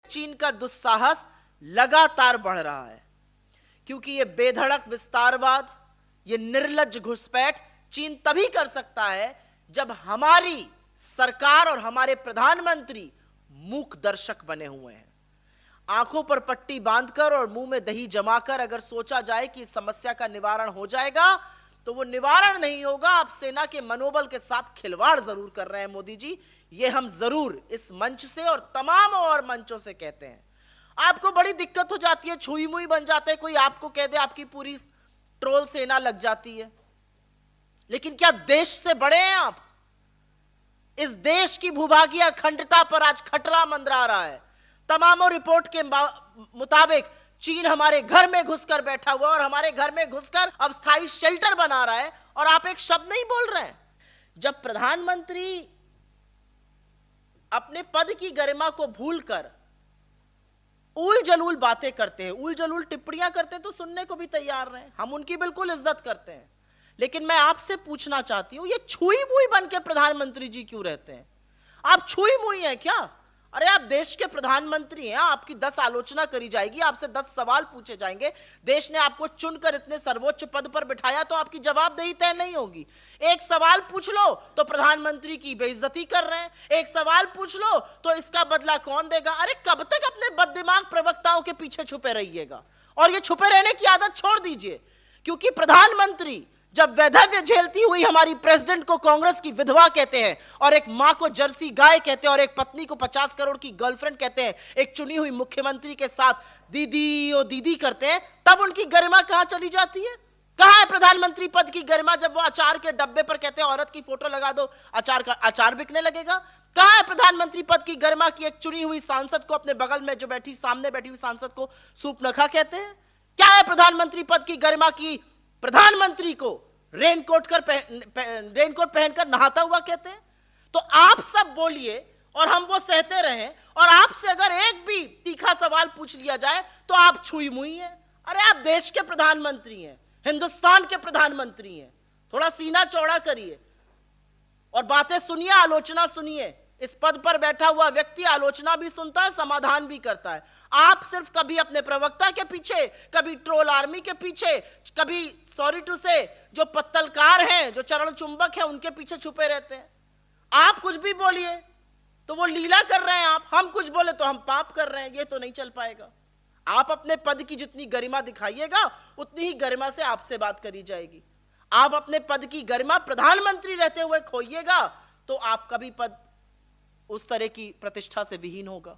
चीन का दुस्साहस लगातार बढ़ रहा है, क्योंकि ये बेधड़क विस्तारवाद, ये निर्लज्ज घुसपैठ चीन तभी कर सकता है जब हमारी सरकार और हमारे प्रधानमंत्री मूक दर्शक बने हुए हैं। आंखों पर पट्टी बांधकर और मुंह में दही जमाकर अगर सोचा जाए कि इस समस्या का निवारण हो जाएगा, तो वो निवारण नहीं होगा। आप सेना के मनोबल के साथ खिलवाड़ जरूर कर रहे हैं मोदी जी, ये हम जरूर इस मंच से और तमाम और मंचों से कहते हैं। आपको बड़ी दिक्कत हो जाती है, छुई मुई बन जाते हैं, कोई आपको कह दे आपकी पूरी ट्रोल सेना लग जाती है। लेकिन क्या देश से बड़े हैं आप? इस देश की भूभागीय अखंडता पर आज खतरा मंडरा रहा है। तमाम रिपोर्ट के मुताबिक चीन हमारे घर में घुसकर बैठा हुआ और हमारे घर में घुसकर अब स्थायी शेल्टर बना रहा है, और आप एक शब्द नहीं बोल रहे हैं। जब प्रधानमंत्री अपने पद की गरिमा को भूलकर उल जलूल बातें करते हैं, उल जलूल टिप्पणियां करते हैं, तो सुनने को भी तैयार रहे। हम उनकी बिल्कुल इज्जत करते हैं, लेकिन मैं आपसे पूछना चाहती हूं, ये छुई मुई बन के प्रधानमंत्री जी क्यों रहते हैं? आप छुई मुई हैं क्या? अरे आप देश के प्रधानमंत्री हैं, आपकी 10 आलोचना करी जाएगी, आपसे 10 सवाल पूछे जाएंगे। देश ने आपको चुनकर इतने सर्वोच्च पद पर बिठाया, तो आपकी जवाबदेही तय नहीं होगी। एक सवाल पूछ लो तो प्रधानमंत्री की बेइज्जती कर रहे हैं, एक सवाल पूछ लो तो इसका बदला कौन देगा? अरे कब तक अपने बददिमाग प्रवक्ताओं के पीछे छुपे रहिएगा? और ये छुपे रहने की आदत छोड़ दीजिए, क्योंकि प्रधानमंत्री जब वैधव्य झेलती हुई हमारी प्रेसिडेंट को कांग्रेस की विधवा कहते हैं, और एक मां को जर्सी गाय कहते हैं, और एक पत्नी को 50 करोड़ की गर्लफ्रेंड कहते हैं, एक चुनी हुई मुख्यमंत्री के साथ दीदी ओ दीदी करते हैं, तब उनकी गरिमा कहां चली जाती है? कहां है प्रधानमंत्री पद की गरिमा जब वो अचार के डब्बे पर कहते हैं औरत की फोटो लगा दो, अचार बिकने लगेगा? कहां है प्रधानमंत्री पद की गरिमा की एक चुनी हुई सांसद को, अपने बगल में जो बैठी सामने बैठी हुई सांसद को सूप नखा कहते हैं? क्या है प्रधानमंत्री पद की गरिमा की प्रधानमंत्री को रेनकोट पहनकर नहाता हुआ कहते हैं? तो आप सब बोलिए और हम वो सहते रहें, और आपसे अगर एक भी तीखा सवाल पूछ लिया जाए तो आप छुई मुई हैं। अरे आप देश के प्रधानमंत्री हैं, हिंदुस्तान के प्रधानमंत्री हैं, थोड़ा सीना चौड़ा करिए और बातें सुनिए, आलोचना सुनिए। इस पद पर बैठा हुआ व्यक्ति आलोचना भी सुनता है, समाधान भी करता है। आप सिर्फ कभी अपने प्रवक्ता के पीछे, कभी ट्रोल आर्मी के पीछे, कभी सॉरी टू से जो पत्तलकार हैं, जो चरण चुंबक हैं, उनके पीछे छुपे रहते हैं। आप कुछ भी बोलिए तो वो लीला कर रहे हैं, हम कुछ बोले तो हम पाप कर रहे हैं। ये तो नहीं चल पाएगा। आप अपने पद की जितनी गरिमा दिखाइएगा, उतनी ही गरिमा से आपसे बात करी जाएगी। आप अपने पद की गरिमा प्रधानमंत्री रहते हुए खोइएगा, तो आपका भी पद उस तरह की प्रतिष्ठा से विहीन होगा।